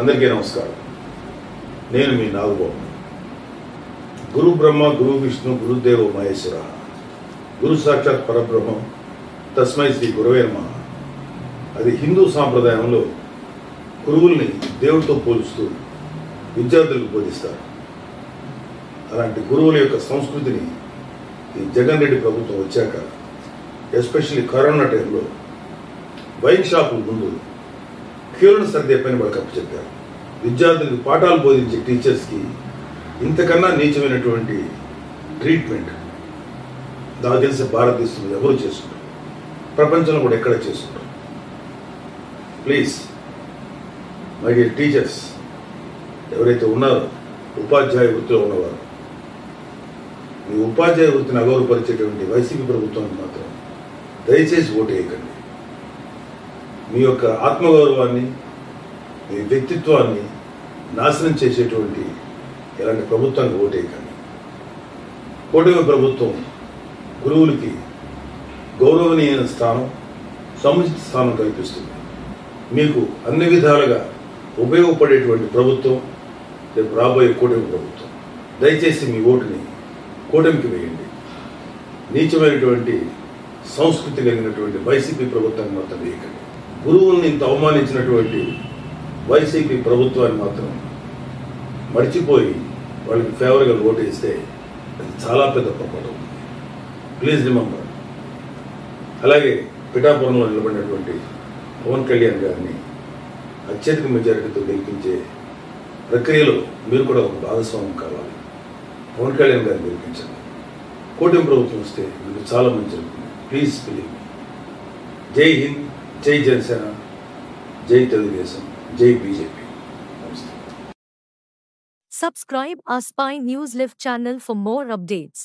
అందరికీ నమస్కారం. నేను మీ నాగబాబు. గురు బ్రహ్మ, గురు విష్ణు, గురుదేవో మహేశ్వర, గురు సాక్షాత్ పరబ్రహ్మం, తస్మై శ్రీ గురవే నమః. అది హిందూ సాంప్రదాయంలో గురువుల్ని దేవుడితో పోలుస్తూ విద్యార్థులకు బోధిస్తారు. అలాంటి గురువుల యొక్క సంస్కృతిని ఈ జగన్ రెడ్డి ప్రభుత్వం వచ్చాక, ఎస్పెషల్లీ కరోనా టైంలో వైన్ షాపుల ముందు క్యూలను సర్దే పని వాళ్ళకి అప్పచెప్పారు. విద్యార్థులకు పాఠాలు బోధించే టీచర్స్కి ఇంతకన్నా నీచమైనటువంటి ట్రీట్మెంట్ నాకు తెలిసి భారతదేశంలో ఎవరు చేసుకుంటారు, ప్రపంచంలో కూడా ఎక్కడ చేసుకుంటారు. ప్లీజ్ మై డియర్ టీచర్స్, ఎవరైతే ఉన్నారో ఉపాధ్యాయ వృత్తిలో ఉన్నవారు, మీ ఉపాధ్యాయ వృత్తిని అగౌరవపరిచేటువంటి వైసీపీ ప్రభుత్వానికి మాత్రం దయచేసి ఓటు వేయకండి. మీ యొక్క ఆత్మగౌరవాన్ని, మీ వ్యక్తిత్వాన్ని నాశనం చేసేటువంటి ఇలాంటి ప్రభుత్వానికి ఓటేయకండి. కూటమి ప్రభుత్వం గురువులకి గౌరవనీయమైన స్థానం, సముచిత స్థానం కల్పిస్తుంది. మీకు అన్ని విధాలుగా ఉపయోగపడేటువంటి ప్రభుత్వం రేపు రాబోయే కూటమి ప్రభుత్వం. దయచేసి మీ ఓటుని కూటమికి వేయండి. నీచమైనటువంటి సంస్కృతి కలిగినటువంటి వైసీపీ ప్రభుత్వాన్ని మాత్రం వేయకండి. గురువుల్ని ఇంత అవమానించినటువంటి వైసీపీ ప్రభుత్వాన్ని మాత్రం మర్చిపోయి వాళ్ళకి ఫేవర్గా ఓటు వేస్తే అది చాలా పెద్ద పొరపాటు అవుతుంది. Please remember. అలాగే పిఠాపురంలో నిలబడినటువంటి పవన్ కళ్యాణ్ గారిని అత్యధిక మెజారిటీతో గెలిపించే ప్రక్రియలో మీరు కూడా ఒక భాగస్వామ్యం కావాలి. పవన్ కళ్యాణ్ గారిని గెలిపించండి. కూటమి ప్రభుత్వం వస్తే మీకు చాలా మంచి జరుగుతుంది. Please believe me. జై హింద్, జై జనసేన, జై తెలుగుదేశం, జై బీజేపీ. నమస్తే. Subscribe our Spy News Live channel for more updates.